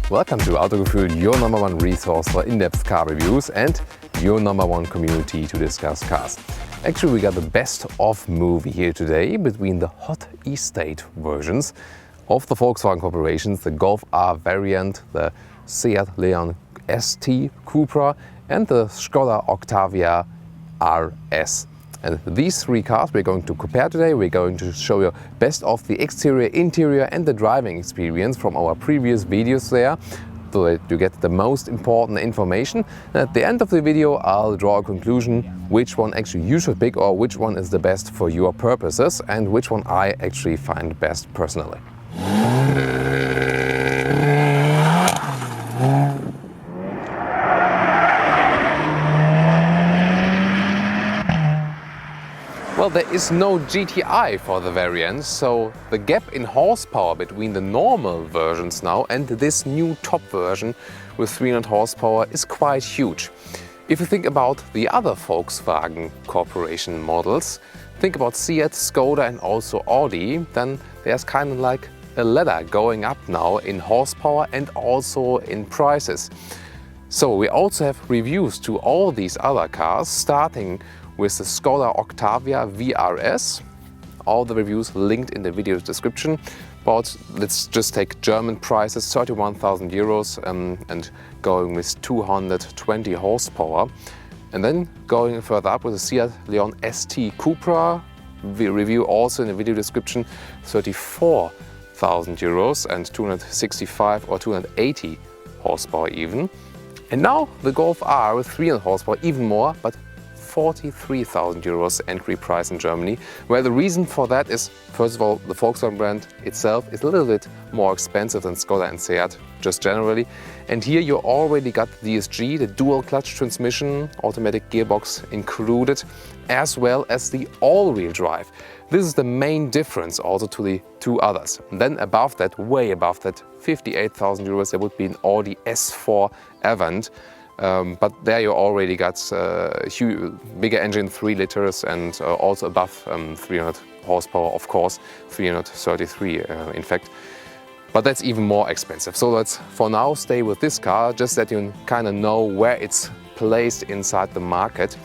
Welcome to Autogefühl, your number one resource for in-depth car reviews and your number one community to discuss cars. Actually, we got the best of movie here today between the hot estate versions of the Volkswagen corporations, the Golf R variant, the Seat Leon ST Cupra and the Skoda Octavia RS. And these three cars we're going to compare today. We're going to show you best of the exterior, interior and the driving experience from our previous videos there, so that you get the most important information. And at the end of the video I'll draw a conclusion which one actually you should pick or which one is the best for your purposes and which one I actually find best personally. Well, there is no GTI for the variants, so the gap in horsepower between the normal versions now and this new top version with 300 horsepower is quite huge. If you think about the other Volkswagen Corporation models, think about Seat, Skoda and also Audi, then there's kind of like a ladder going up now in horsepower and also in prices. So we also have reviews to all these other cars, starting with the Skoda Octavia RS. All the reviews linked in the video description. But let's just take German prices, 31,000 euros and going with 220 horsepower. And then going further up with the Seat Leon ST Cupra, we review also in the video description, 34,000 euros and 265 or 280 horsepower even. And now the Golf R with 300 horsepower, even more, but 43,000 euros entry price in Germany, where the reason for that is, first of all, the Volkswagen brand itself is a little bit more expensive than Skoda and Seat, just generally. And here you already got the DSG, the dual clutch transmission, automatic gearbox included, as well as the all-wheel drive. This is the main difference also to the two others. And then above that, way above that, 58,000 euros, there would be an Audi S4 Avant. But there you already got a huge, bigger engine, 3 liters, and also above 300 horsepower, of course, 333 in fact. But that's even more expensive. So let's for now stay with this car, just that you kind of know where it's placed inside the market.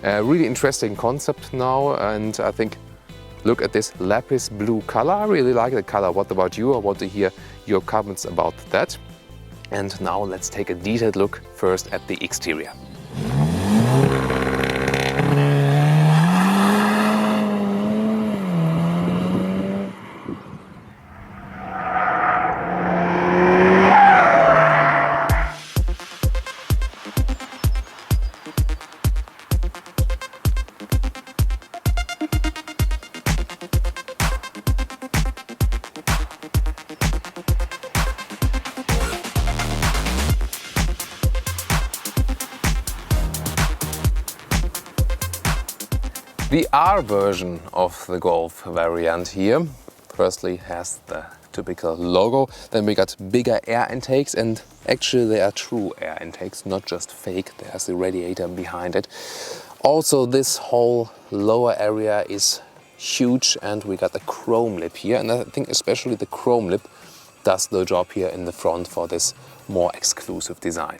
Really interesting concept now, and I think look at this lapis blue color. I really like the color. What about you? I want to hear your comments about that. And now let's take a detailed look first at the exterior. The R version of the Golf variant here, firstly has the typical logo, then we got bigger air intakes, and actually they are true air intakes, not just fake, there's the radiator behind it. Also this whole lower area is huge and we got the chrome lip here, and I think especially the chrome lip does the job here in the front for this more exclusive design.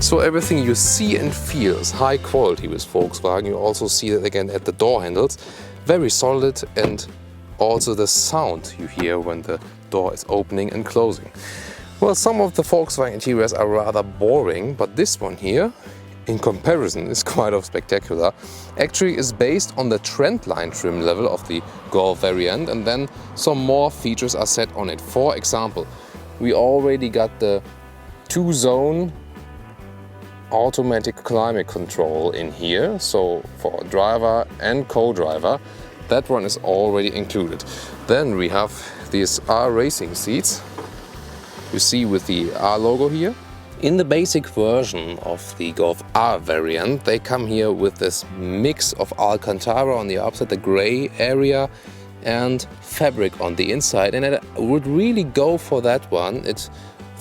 So everything you see and feel is high quality with Volkswagen. You also see that again at the door handles. Very solid, and also the sound you hear when the door is opening and closing. Well, some of the Volkswagen interiors are rather boring, but this one here, in comparison, is quite spectacular. Actually is based on the Trendline trim level of the Golf variant, and then some more features are set on it. For example, we already got the 2-zone automatic climate control in here, so for driver and co-driver, that one is already included. Then we have these R racing seats, you see with the R logo here. In the basic version of the Golf R variant, they come here with this mix of Alcantara on the outside, the gray area, and fabric on the inside. And I would really go for that one. It's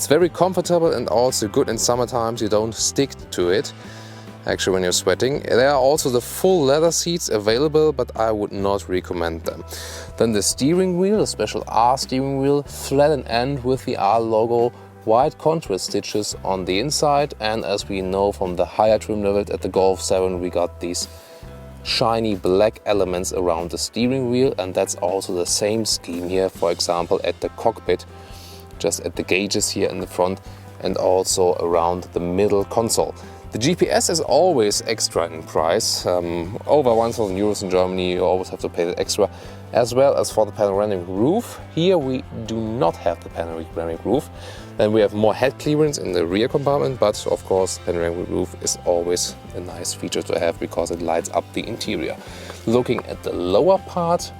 very comfortable and also good in summer times. You don't stick to it, actually, when you're sweating. There are also the full leather seats available, but I would not recommend them. Then the steering wheel, a special R steering wheel, flattened end with the R logo, white contrast stitches on the inside, and as we know from the higher trim levels at the Golf 7, we got these shiny black elements around the steering wheel, and that's also the same scheme here, for example, at the cockpit, just at the gauges here in the front, and also around the middle console. The GPS is always extra in price. Over 1,000 euros in Germany, you always have to pay that extra, as well as for the panoramic roof. Here we do not have the panoramic roof. Then we have more head clearance in the rear compartment, but of course panoramic roof is always a nice feature to have because it lights up the interior. Looking at the lower part,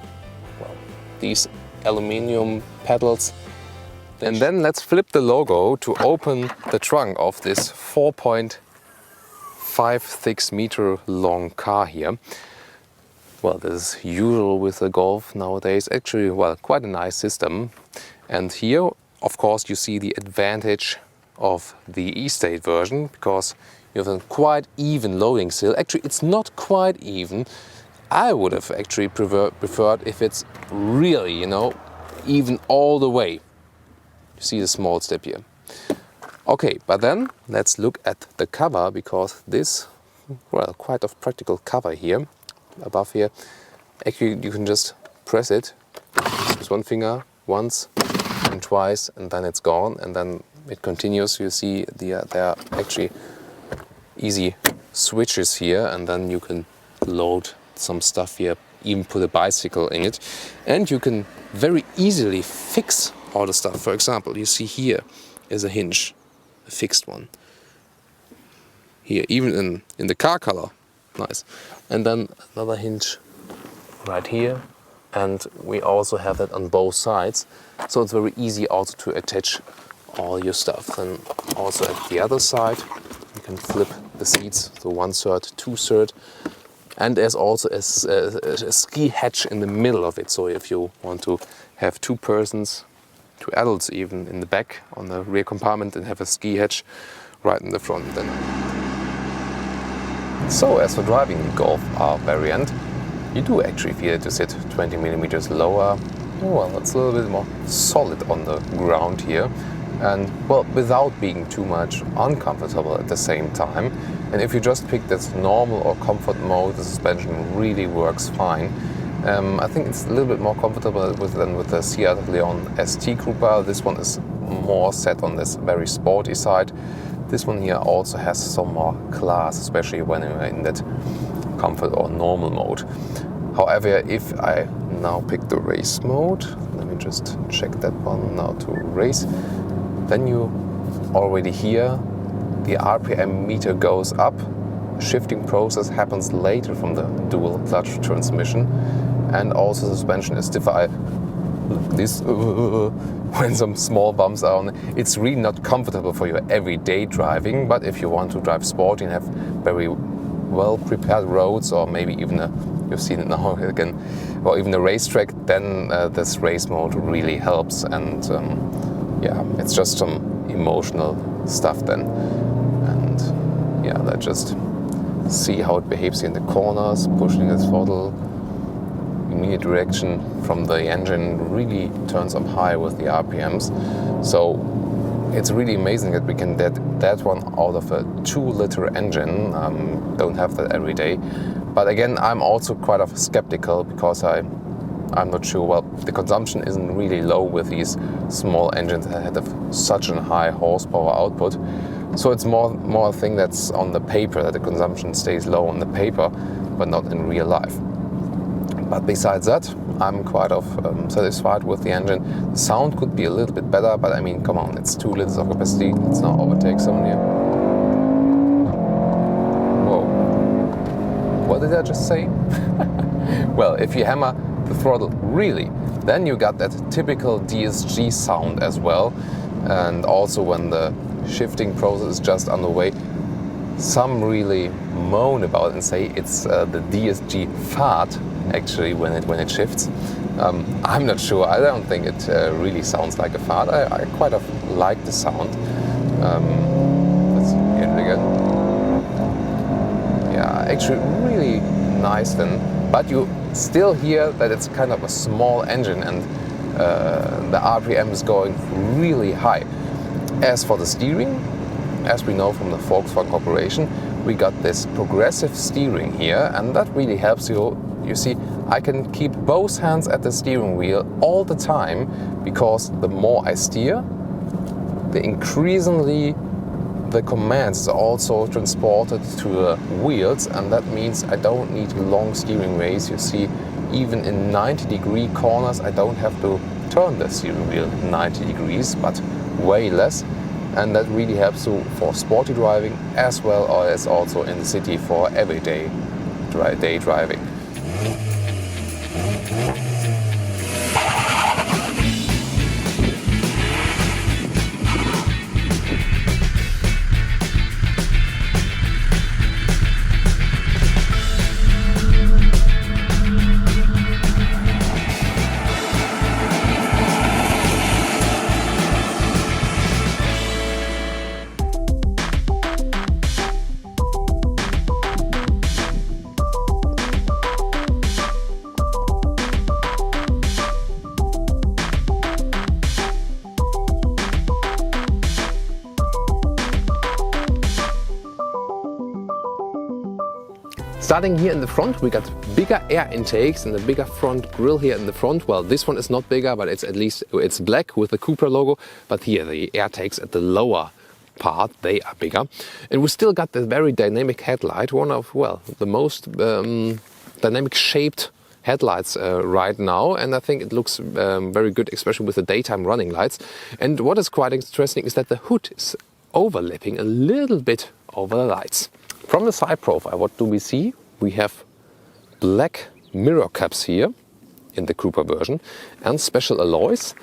well, these aluminium pedals. And then let's flip the logo to open the trunk of this 4.56 meter long car here. Well, this is usual with the Golf nowadays. Actually, well, quite a nice system. And here, of course, you see the advantage of the E-State version because you have a quite even loading sill. Actually, it's not quite even. I would have actually preferred if it's really, you know, even all the way. You see the small step here. Okay, but then let's look at the cover because this, well, quite a practical cover here, above here. Actually, you can just press it with one finger once and twice, and then it's gone, and then it continues. You see there are actually easy switches here, and then you can load some stuff here, even put a bicycle in it, and you can very easily fix all the stuff. For example, you see here is a hinge, a fixed one. Here, even in the car color, nice. And then another hinge right here, and we also have that on both sides, so it's very easy also to attach all your stuff. And also at the other side, you can flip the seats, so 1/3, 2/3, and there's also a ski hatch in the middle of it. So if you want to have two persons, two adults even, in the back on the rear compartment, and have a ski hatch right in the front. Then. So as for driving the Golf R variant, you do actually feel it to sit 20 millimeters lower. Well, it's a little bit more solid on the ground here, and well, without being too much uncomfortable at the same time. And if you just pick this normal or comfort mode, the suspension really works fine. I think it's a little bit more comfortable than with the Seat Leon ST Cupra. This one is more set on this very sporty side. This one here also has some more class, especially when you're in that comfort or normal mode. However, if I now pick the race mode, let me just check that one now to race, then you already hear the RPM meter goes up. Shifting process happens later from the dual clutch transmission, and also the suspension is stiffer. This when some small bumps are on, it's really not comfortable for your everyday driving. But if you want to drive sporty and have very well prepared roads, or maybe even you've seen it now again, or even a racetrack, then this race mode really helps. And yeah, it's just some emotional stuff then. And yeah, let's just see how it behaves in the corners, pushing the throttle. Immediate direction from the engine really turns up high with the RPMs. So it's really amazing that we can get that one out of a 2-liter engine. Don't have that every day. But again, I'm also quite skeptical because I'm not sure. Well, the consumption isn't really low with these small engines that have such a high horsepower output. So it's more a thing that's on the paper, that the consumption stays low on the paper, but not in real life. But besides that, I'm quite satisfied with the engine. The sound could be a little bit better, but I mean, come on, it's 2 liters of capacity. Let's now overtake someone here. Whoa. What did I just say? Well, if you hammer the throttle really, then you got that typical DSG sound as well. And also when the shifting process is just underway. Some really moan about it and say it's the DSG fart actually when it shifts. I'm not sure. I don't think it really sounds like a fart. I quite like the sound. Let's hear it again. Yeah, actually really nice then. But you still hear that it's kind of a small engine and the RPM is going really high. As for the steering, as we know from the Volkswagen Corporation, we got this progressive steering here, and that really helps you. You see, I can keep both hands at the steering wheel all the time, because the more I steer, the increasingly the commands are also transported to the wheels, and that means I don't need long steering ways. You see, even in 90-degree corners, I don't have to turn the steering wheel 90 degrees, but way less. And that really helps you for sporty driving as well as also in the city for everyday day driving. Starting here in the front, we got bigger air intakes and a bigger front grille here in the front. Well, this one is not bigger, but it's black with the Cupra logo. But here the air intakes at the lower part, they are bigger. And we still got the very dynamic headlight, one of, well, the most dynamic shaped headlights right now, and I think it looks very good, especially with the daytime running lights. And what is quite interesting is that the hood is overlapping a little bit over the lights. From the side profile, what do we see? We have black mirror caps here in the Cupra version and special alloys.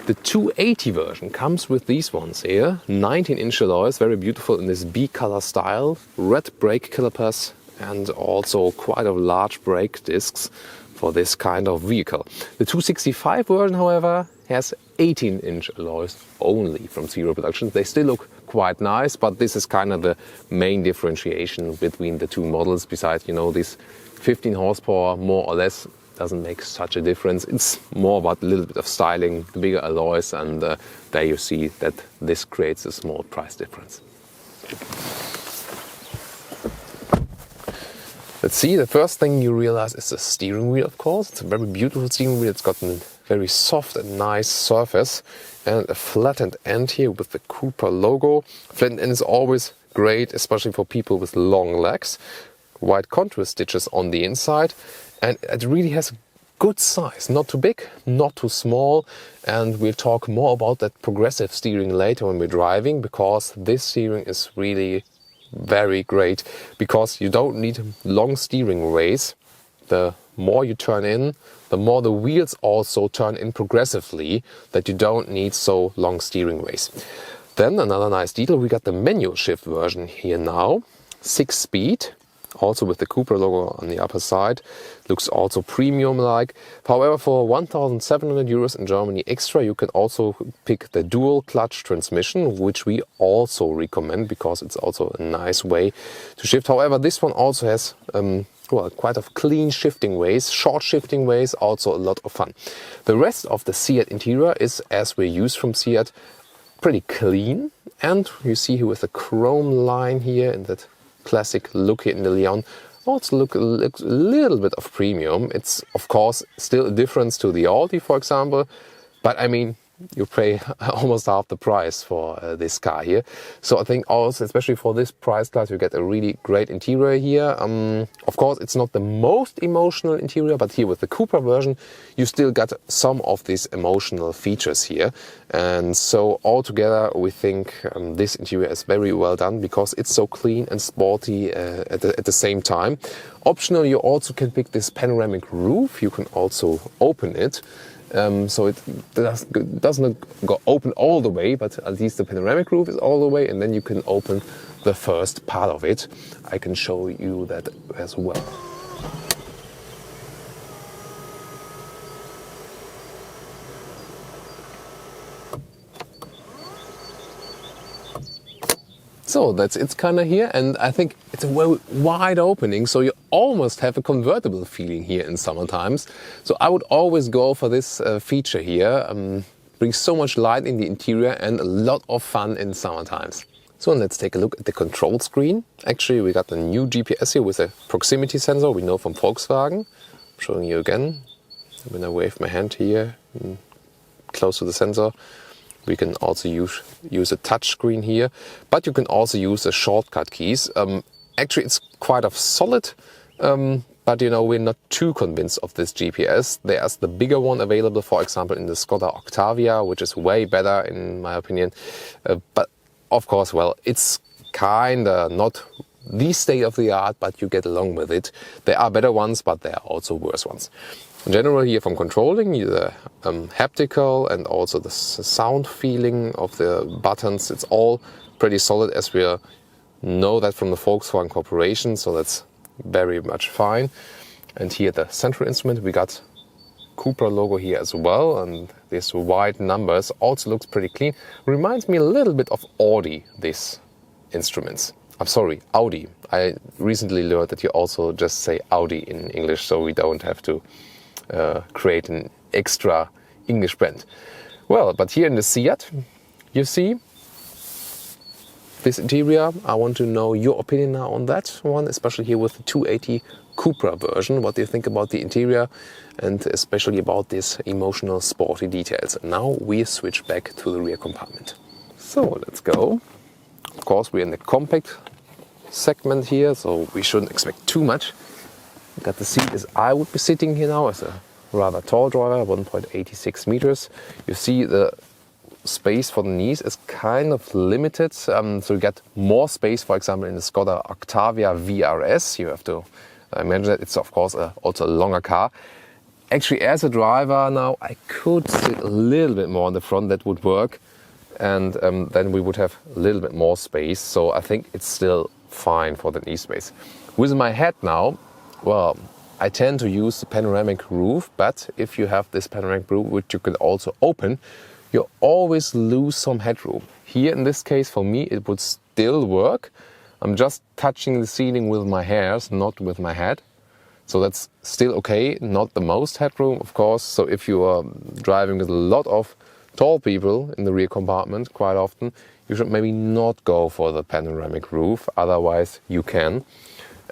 The 280 version comes with these ones here, 19-inch alloys, very beautiful in this B-color style, red brake calipers and also quite a large brake discs for this kind of vehicle. The 265 version, however, has 18-inch alloys only from serial production. They still look quite nice, but this is kind of the main differentiation between the two models. Besides, you know, this 15 horsepower more or less doesn't make such a difference. It's more about a little bit of styling, the bigger alloys, and there you see that this creates a small price difference. Let's see, the first thing you realize is the steering wheel, of course. It's a very beautiful steering wheel. It's got a very soft and nice surface and a flattened end here with the Cupra logo. Flattened end is always great, especially for people with long legs. White contrast stitches on the inside, and it really has a good size. Not too big, not too small, and we'll talk more about that progressive steering later when we're driving, because this steering is really very great, because you don't need long steering ways. The more you turn in, the more the wheels also turn in progressively, that you don't need so long steering ways. Then another nice detail, we got the manual shift version here now, 6-speed, also with the Cupra logo on the upper side. Looks also premium-like. However, for 1,700 euros in Germany extra, you can also pick the dual clutch transmission, which we also recommend because it's also a nice way to shift. However, this one also has well, quite a clean shifting ways, short shifting ways, also a lot of fun. The rest of the Seat interior is, as we're used from Seat, pretty clean. And you see here with the chrome line here and that classic look here in the Leon, also looks a little bit of premium. It's of course still a difference to the Audi, for example, but I mean, you pay almost half the price for this car here. So I think also, especially for this price class, you get a really great interior here. Of course, it's not the most emotional interior, but here with the Cupra version, you still got some of these emotional features here. And so altogether, we think this interior is very well done because it's so clean and sporty at the same time. Optional, you also can pick this panoramic roof. You can also open it. so it doesn't go open all the way, but at least the panoramic roof is all the way, and then you can open the first part of it. I can show you that as well. So it's kind of here, and I think it's a very wide opening, so you almost have a convertible feeling here in summer times. So I would always go for this feature here. Brings so much light in the interior and a lot of fun in summer times. So let's take a look at the control screen. Actually, we got the new GPS here with a proximity sensor we know from Volkswagen. I'm showing you again. When I wave my hand here, close to the sensor, we can also use a touch screen here, but you can also use the shortcut keys. Actually, it's quite solid, but you know, we're not too convinced of this GPS. There's the bigger one available, for example, in the Skoda Octavia, which is way better in my opinion. But of course, well, it's kinda not the state of the art, but you get along with it. There are better ones, but there are also worse ones. In general, here from controlling, the haptical and also the sound feeling of the buttons, it's all pretty solid, as we know that from the Volkswagen Corporation, so that's very much fine. And here the central instrument, we got Cupra logo here as well, and these white numbers also looks pretty clean. Reminds me a little bit of Audi, these instruments. I'm sorry, Audi. I recently learned that you also just say Audi in English, so we don't have to create an extra English brand. Well, but here in the Seat, you see this interior. I want to know your opinion now on that one, especially here with the 280 Cupra version. What do you think about the interior and especially about these emotional sporty details? Now we switch back to the rear compartment. So let's go. Of course, we're in the compact segment here, so we shouldn't expect too much. Got the seat as I would be sitting here now, as a rather tall driver, 1.86 meters. You see the space for the knees is kind of limited, so you get more space, for example, in the Skoda Octavia RS. You have to imagine that it's of course also a longer car. Actually, as a driver now, I could sit a little bit more on the front, that would work, and then we would have a little bit more space. So I think it's still fine for the knee space. With my head now, well, I tend to use the panoramic roof, but if you have this panoramic roof, which you can also open, you always lose some headroom. Here in this case, for me, it would still work. I'm just touching the ceiling with my hairs, not with my head. So that's still okay, not the most headroom, of course. So if you are driving with a lot of tall people in the rear compartment quite often, you should maybe not go for the panoramic roof, otherwise you can.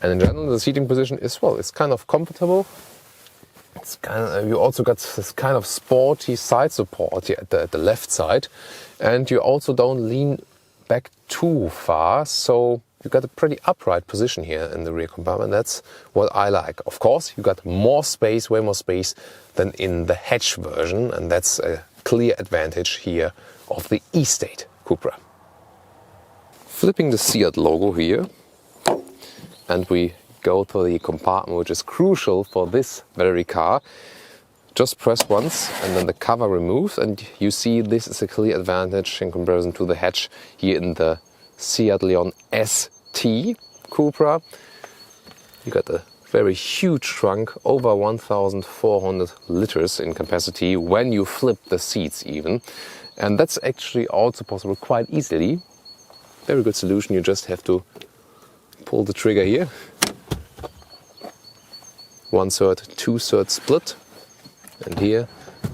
And in general, the seating position is, well, it's kind of comfortable. It's kind of, you also got this kind of sporty side support here at the left side. And you also don't lean back too far, so you got a pretty upright position here in the rear compartment. That's what I like. Of course, you got more space, way more space than in the hatch version, and that's a clear advantage here of the E-State Cupra. Flipping the Seat logo here, and we go to the compartment which is crucial for this very car. Just press once and then the cover removes, and you see this is a clear advantage in comparison to the hatch here in the Seat Leon ST Cupra. You got a very huge trunk, over 1,400 liters in capacity when you flip the seats even. And that's actually also possible quite easily. Very good solution, you just have to pull the trigger here. 1/3, 2/3 split, and here,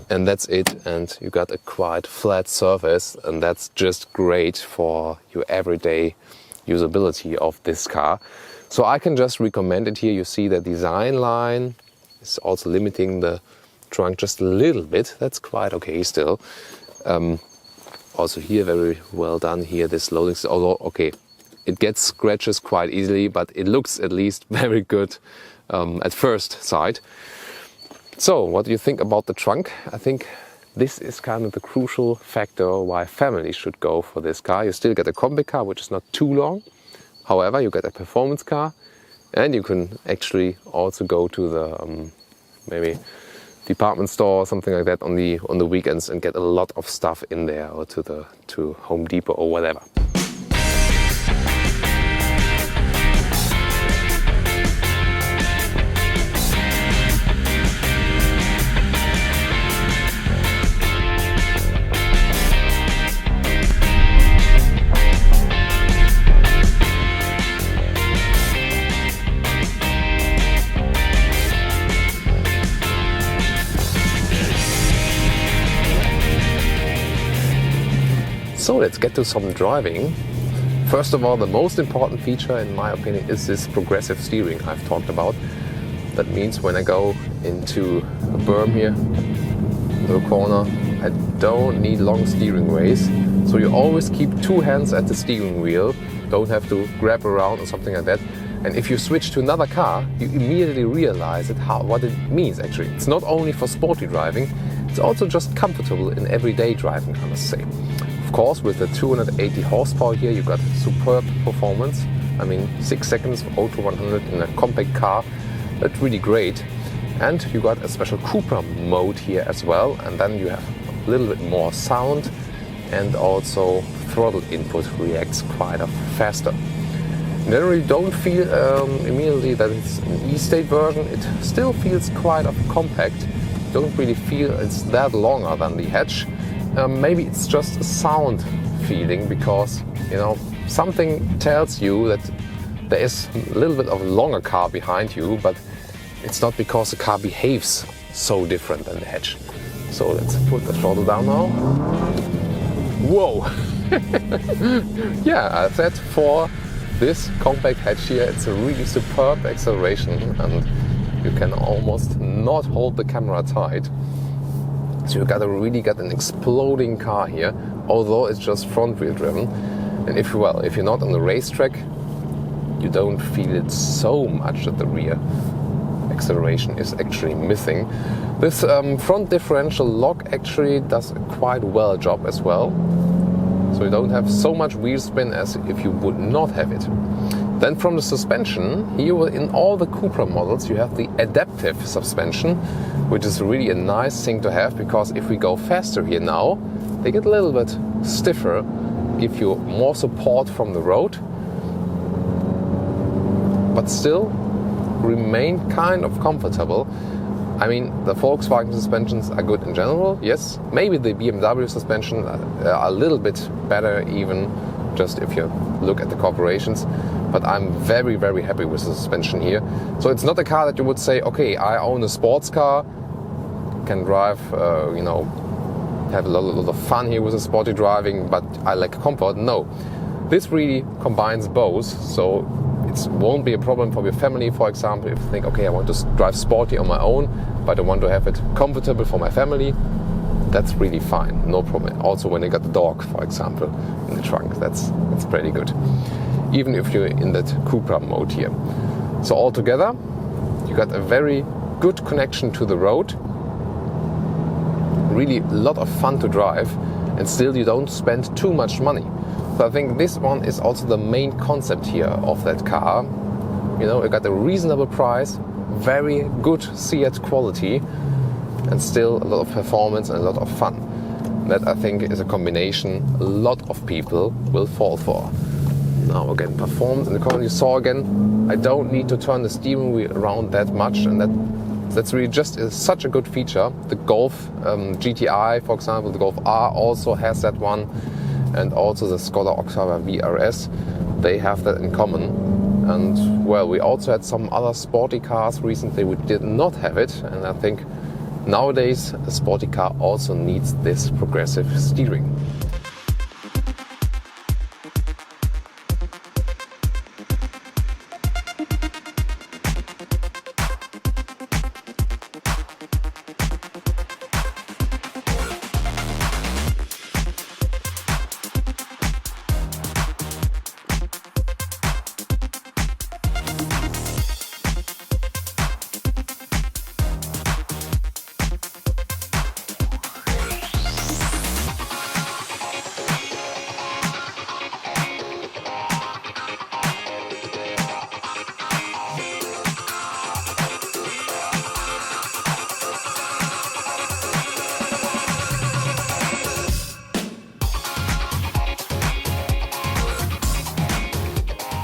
and that's it. And you got a quite flat surface, and that's just great for your everyday usability of this car. So I can just recommend it here. You see the design line is also limiting the trunk just a little bit. That's quite okay still. Also here, very well done here, this loading, although okay, it gets scratches quite easily, but it looks at least very good at first sight. So what do you think about the trunk? I think this is kind of the crucial factor why families should go for this car. You still get a compact car, which is not too long. However, you get a performance car, and you can actually also go to the maybe department store or something like that on the weekends and get a lot of stuff in there, or to Home Depot or whatever. So let's get to some driving. First of all, the most important feature in my opinion is this progressive steering I've talked about. That means when I go into a berm here, the corner, I don't need long steering ways. So you always keep two hands at the steering wheel, don't have to grab around or something like that. And if you switch to another car, you immediately realize what it means actually. It's not only for sporty driving, it's also just comfortable in everyday driving, I must say. Of course, with the 280 horsepower here, you got superb performance. I mean, 6 seconds of 0 to 100 in a compact car, that's really great. And you got a special Cupra mode here as well, and then you have a little bit more sound, and also throttle input reacts quite faster. Generally don't feel immediately that it's an E-State version. It still feels quite compact. Don't really feel it's that longer than the hatch. Maybe it's just a sound feeling, because something tells you that there is a little bit of a longer car behind you, but it's not because the car behaves so different than the hatch. So let's put the throttle down now. Whoa! Yeah, I said for this compact hatch here, it's a really superb acceleration, and you can almost not hold the camera tight. So you really got an exploding car here, although it's just front wheel driven. And if you're not on the racetrack, you don't feel it so much that the rear acceleration is actually missing. This front differential lock actually does a quite well job as well. So you don't have so much wheel spin as if you would not have it. Then from the suspension, here in all the Cupra models you have the adaptive suspension, which is really a nice thing to have, because if we go faster here now, they get a little bit stiffer, give you more support from the road, but still remain kind of comfortable. I mean, the Volkswagen suspensions are good in general, yes. Maybe the BMW suspension are a little bit better, even just if you look at the corporations. But I'm very, very happy with the suspension here. So it's not a car that you would say, okay, I own a sports car, can drive, have a lot of fun here with the sporty driving, but I like comfort. No, this really combines both. So it won't be a problem for your family, for example, if you think, okay, I want to drive sporty on my own, but I want to have it comfortable for my family. That's really fine, no problem. Also when you got the dog, for example, in the trunk, that's pretty good. Even if you're in that Cupra mode here. So altogether, you got a very good connection to the road. Really a lot of fun to drive, and still you don't spend too much money. So I think this one is also the main concept here of that car. You got a reasonable price, very good Seat quality, and still a lot of performance and a lot of fun. That I think is a combination a lot of people will fall for. Now again, performance in the corner, you saw again, I don't need to turn the steering wheel around that much, and that's really just such a good feature. The Golf GTI, for example, the Golf R also has that one, and also the Skoda Octavia RS, they have that in common. And well, we also had some other sporty cars recently which did not have it, and I think nowadays a sporty car also needs this progressive steering.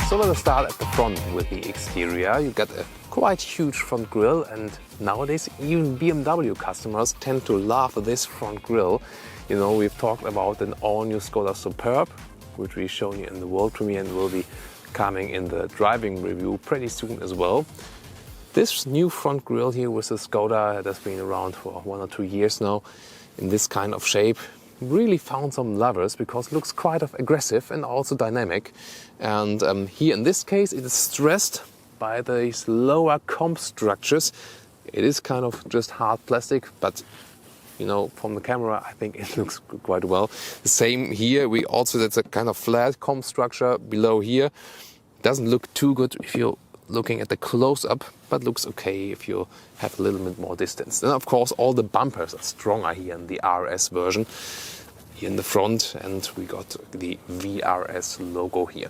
So let's start at the front with the exterior. You got a quite huge front grille, and nowadays even BMW customers tend to love this front grille. You know, we've talked about an all-new Skoda Superb, which we've shown you in the world premiere and will be coming in the driving review pretty soon as well. This new front grille here with the Skoda that's been around for 1 or 2 years now in this kind of shape really found some lovers because it looks quite aggressive and also dynamic. And here in this case it is stressed by these lower comp structures. It is kind of just hard plastic, but you know, from the camera I think it looks quite well. The same here, that's a kind of flat comp structure below here. Doesn't look too good if you're looking at the close-up, but looks okay if you have a little bit more distance. And of course all the bumpers are stronger here in the RS version, here in the front, and we got the VRS logo here.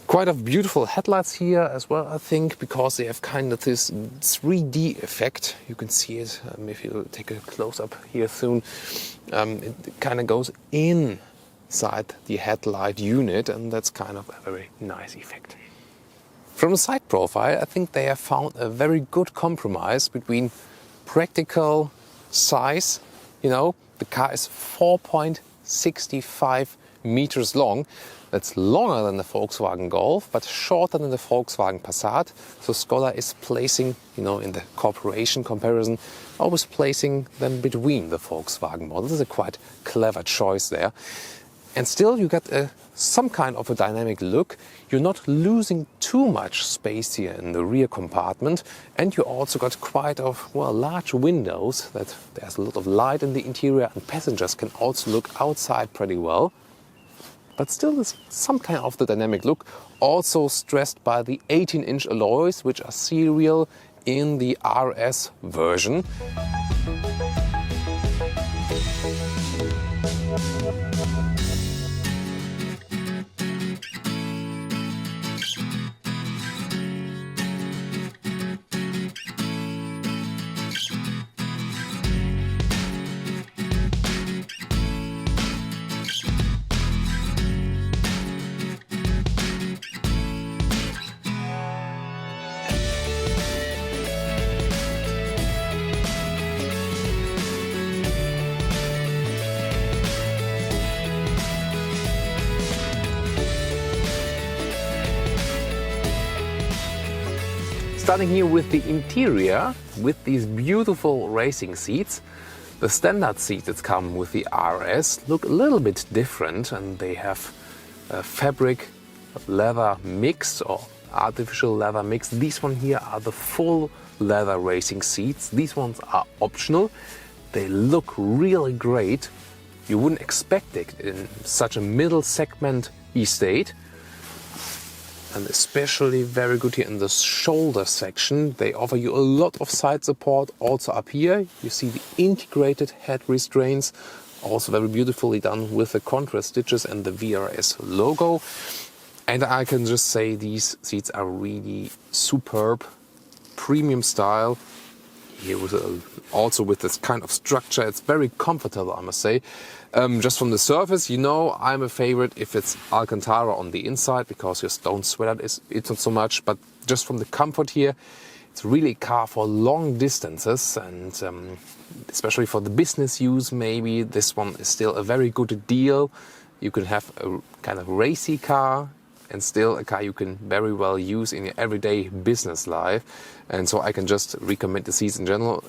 Quite a beautiful headlights here as well, I think, because they have kind of this 3D effect. You can see it if you take a close-up here soon. It kind of goes inside the headlight unit, and that's kind of a very nice effect. From the side profile, I think they have found a very good compromise between practical size. You know, the car is 4.65 meters long. That's longer than the Volkswagen Golf, but shorter than the Volkswagen Passat. So Skoda is placing, you know, in the corporation comparison, always placing them between the Volkswagen models. This is a quite clever choice there. And still you got some kind of a dynamic look. You're not losing too much space here in the rear compartment, and you also got quite large windows that there's a lot of light in the interior, and passengers can also look outside pretty well. But still there's some kind of the dynamic look, also stressed by the 18-inch alloys, which are serial in the RS version. Starting here with the interior, with these beautiful racing seats. The standard seats that come with the RS look a little bit different, and they have a fabric leather mix or artificial leather mix. These ones here are the full leather racing seats. These ones are optional. They look really great. You wouldn't expect it in such a middle segment estate. And especially very good here in the shoulder section. They offer you a lot of side support. Also up here you see the integrated head restraints, also very beautifully done with the contrast stitches and the VRS logo. And I can just say these seats are really superb, premium style. Here with also with this kind of structure, it's very comfortable, I must say. Just from the surface, you know, I'm a favorite if it's Alcantara on the inside, because you don't sweat it not so much. But just from the comfort here, it's really a car for long distances, and especially for the business use, maybe this one is still a very good deal. You can have a kind of racy car and still a car you can very well use in your everyday business life. And so I can just recommend the seats in general.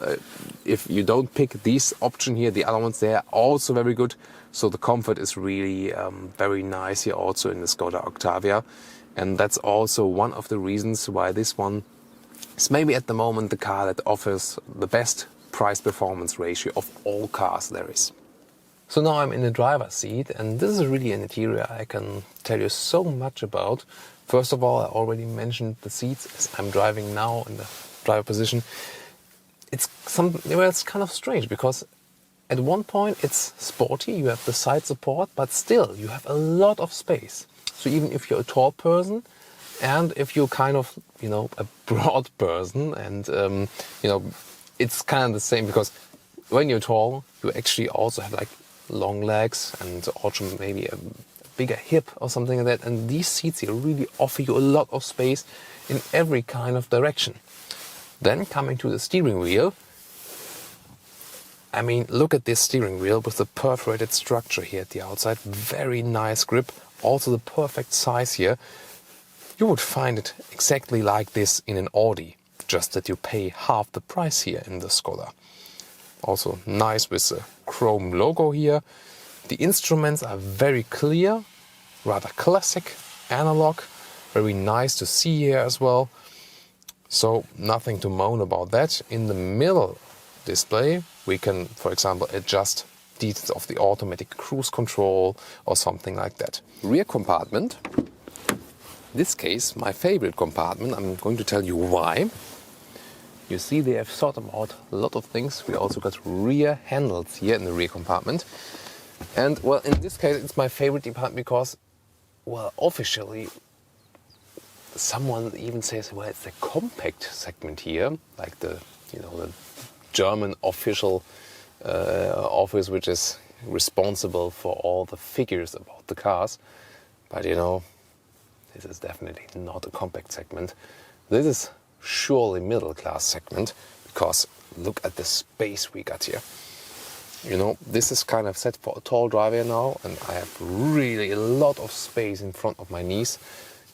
If you don't pick this option here, the other ones, they are also very good. So the comfort is really very nice here also in the Skoda Octavia. And that's also one of the reasons why this one is maybe at the moment the car that offers the best price-performance ratio of all cars there is. So now I'm in the driver's seat, and this is really an interior I can tell you so much about. First of all, I already mentioned the seats as I'm driving now in the driver position. It's kind of strange because at one point it's sporty, you have the side support, but still you have a lot of space. So even if you're a tall person and if you're kind of, you know, a broad person, and you know, it's kind of the same, because when you're tall, you actually also have like long legs and also maybe a bigger hip or something like that. And these seats here really offer you a lot of space in every kind of direction. Then coming to the steering wheel, I mean, look at this steering wheel with the perforated structure here at the outside. Very nice grip, also the perfect size here. You would find it exactly like this in an Audi, just that you pay half the price here in the Skoda. Also nice with the chrome logo here. The instruments are very clear, rather classic, analog, very nice to see here as well. So nothing to moan about that. In the middle display we can, for example, adjust details of the automatic cruise control or something like that. Rear compartment. In this case, my favorite compartment. I'm going to tell you why. You see they have sorted out a lot of things. We also got rear handles here in the rear compartment. And well, in this case it's my favorite department because, well, officially someone even says, well, it's the compact segment here, like the, you know, the German official office which is responsible for all the figures about the cars. But you know, this is definitely not a compact segment. This is surely middle class segment, because look at the space we got here. You know, this is kind of set for a tall driver now, and I have really a lot of space in front of my knees.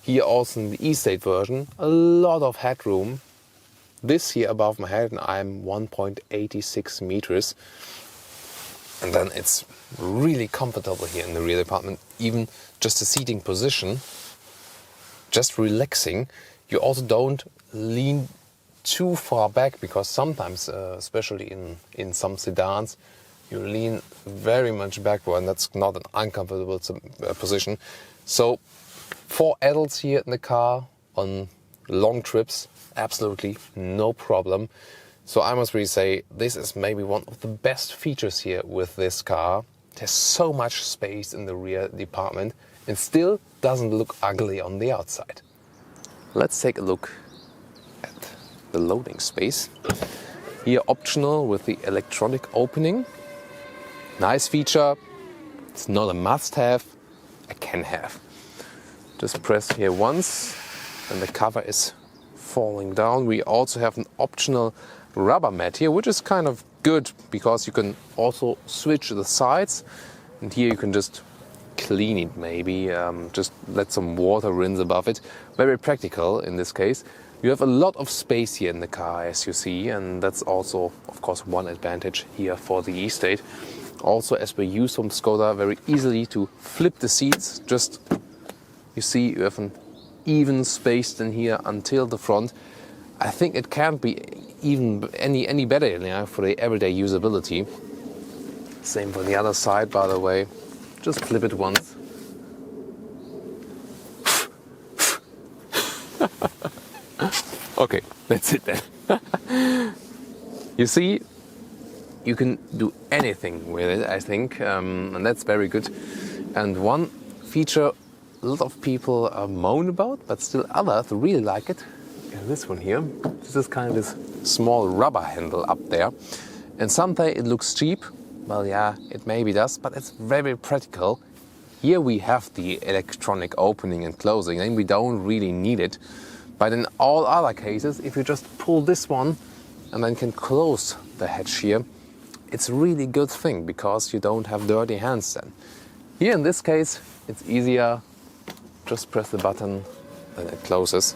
Here also in the E-State version, a lot of headroom. This here above my head, and I'm 1.86 meters. And then it's really comfortable here in the rear department. Even just the seating position, just relaxing. You also don't lean too far back, because sometimes, especially in some sedans, you lean very much backward, and that's not an uncomfortable position. So for adults here in the car on long trips, absolutely no problem. So I must really say this is maybe one of the best features here with this car. There's so much space in the rear department and still doesn't look ugly on the outside. Let's take a look at the loading space. Here optional with the electronic opening. Nice feature. It's not a must-have, a can-have. Just press here once and the cover is falling down. We also have an optional rubber mat here, which is kind of good because you can also switch the sides, and here you can just clean it maybe, just let some water rinse above it. Very practical in this case. You have a lot of space here in the car, as you see, and that's also of course one advantage here for the E-State. Also, as we're used from Skoda, very easily to flip the seats. Just, you see, you have an even space in here until the front. I think it can't be even any better, yeah, for the everyday usability. Same for the other side, by the way. Just flip it once. Okay, that's it then. You see, you can do anything with it, I think, and that's very good. And one feature a lot of people moan about, but still others really like it, is this one here. This is kind of this small rubber handle up there. And some say it looks cheap. Well, yeah, it maybe does, but it's very practical. Here we have the electronic opening and closing, and we don't really need it. But in all other cases, if you just pull this one and then can close the hatch here, it's a really good thing because you don't have dirty hands then. Here in this case, it's easier. Just press the button, then it closes.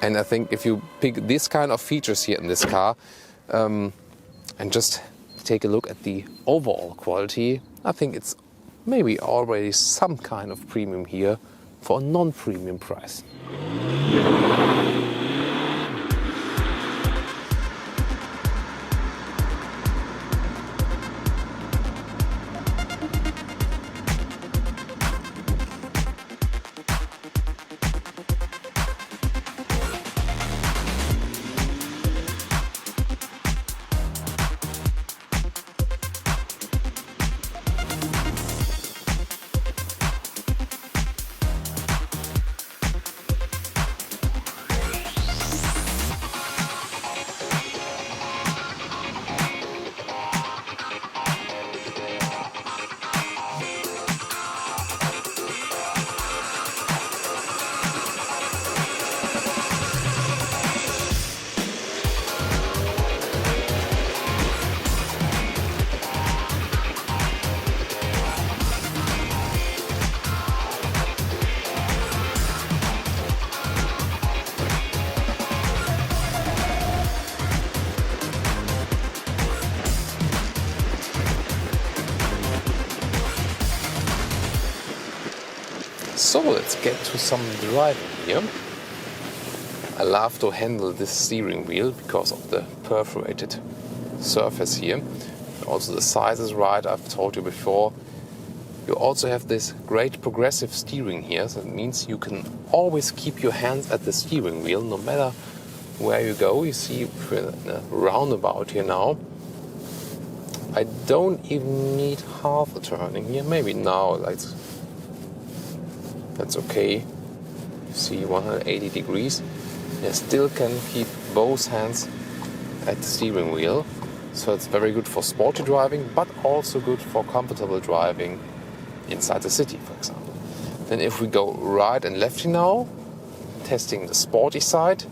And I think if you pick this kind of features here in this car, and just take a look at the overall quality, I think it's maybe already some kind of premium here for a non-premium price. So let's get to some driving here. I love to handle this steering wheel because of the perforated surface here. Also the size is right, I've told you before. You also have this great progressive steering here, so it means you can always keep your hands at the steering wheel no matter where you go. You see we're in a roundabout here now. I don't even need half a turning here, maybe now that's okay. You see 180 degrees. I still can keep both hands at the steering wheel, so it's very good for sporty driving, but also good for comfortable driving inside the city, for example. Then if we go right and lefty now, testing the sporty side,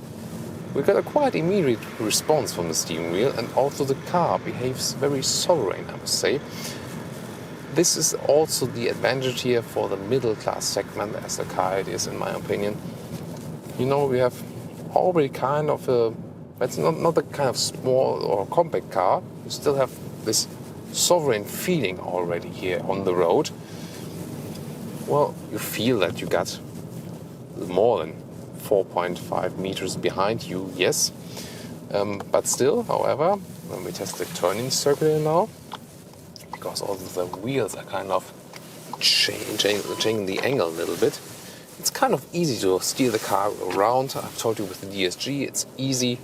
we got a quite immediate response from the steering wheel, and also the car behaves very sovereign, I must say. This is also the advantage here for the middle class segment as the car it is, in my opinion. You know, we have already kind of it's not a kind of small or compact car. You still have this sovereign feeling already here on the road. Well, you feel that you got more than 4.5 meters behind you, yes. But still, however, when we test the turning circle now, because all the wheels are kind of changing the angle a little bit, it's kind of easy to steer the car around. I've told you with the DSG, it's easy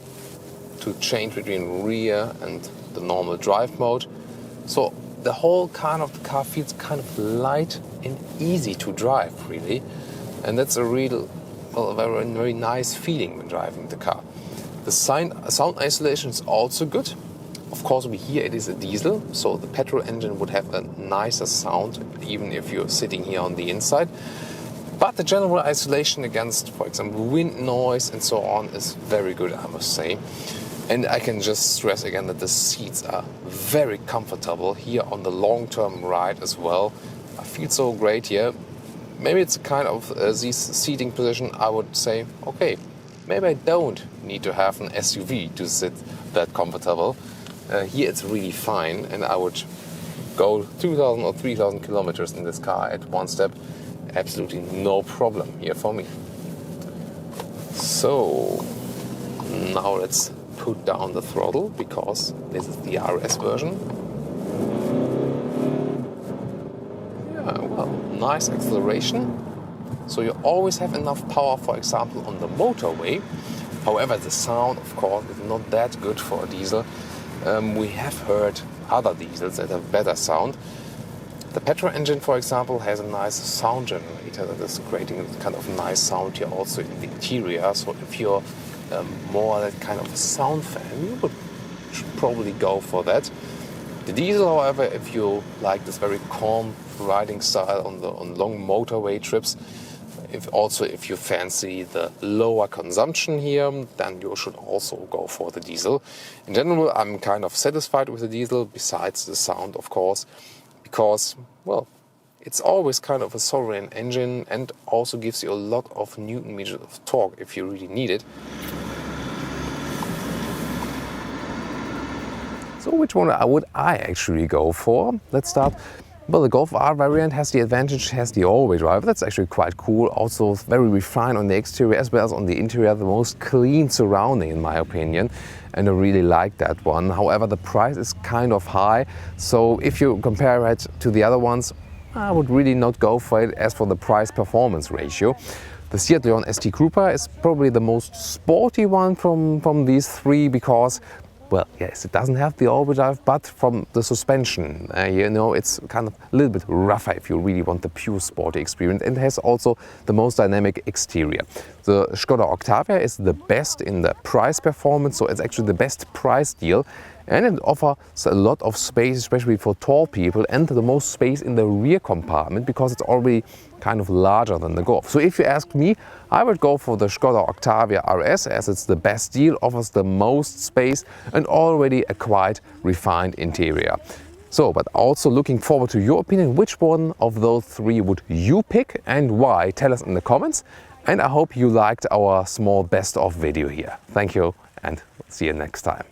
to change between rear and the normal drive mode. So the whole kind of the car feels kind of light and easy to drive, really. And that's a real, very nice feeling when driving the car. The sound isolation is also good. Of course, over here it is a diesel, so the petrol engine would have a nicer sound, even if you're sitting here on the inside. But the general isolation against, for example, wind noise and so on is very good, I must say. And I can just stress again that the seats are very comfortable here on the long-term ride as well. I feel so great here. Maybe it's a kind of this seating position I would say, okay, maybe I don't need to have an SUV to sit that comfortable. Here it's really fine, and I would go 2,000 or 3,000 kilometers in this car at one step. Absolutely no problem here for me. So now let's put down the throttle, because this is the RS version. Yeah, well, nice acceleration. So you always have enough power, for example, on the motorway. However, the sound, of course, is not that good for a diesel. We have heard other diesels that have better sound. The petrol engine, for example, has a nice sound generator that is creating a kind of nice sound here also in the interior. So if you're more that kind of sound fan, you would probably go for that. The diesel, however, if you like this very calm riding style on long motorway trips, if you fancy the lower consumption here, then you should also go for the diesel. In general, I'm kind of satisfied with the diesel, besides the sound, of course, because, well, it's always kind of a sovereign engine and also gives you a lot of Newton meters of torque if you really need it. So which one would I actually go for? Let's start. Well, the Golf R variant has the advantage, has the all-wheel drive. That's actually quite cool. Also very refined on the exterior as well as on the interior. The most clean surrounding, in my opinion. And I really like that one. However, the price is kind of high. So if you compare it to the other ones, I would really not go for it as for the price-performance ratio. The Seat Leon ST Cupra is probably the most sporty one from these three because, well, yes, it doesn't have the all-wheel drive, but from the suspension, you know, it's kind of a little bit rougher if you really want the pure sporty experience, and has also the most dynamic exterior. The Skoda Octavia is the best in the price performance, so it's actually the best price deal, and it offers a lot of space, especially for tall people, and the most space in the rear compartment because it's already kind of larger than the Golf. So if you ask me, I would go for the Skoda Octavia RS as it's the best deal, offers the most space and already a quite refined interior. So, but also looking forward to your opinion. Which one of those three would you pick and why? Tell us in the comments. And I hope you liked our small best of video here. Thank you and see you next time.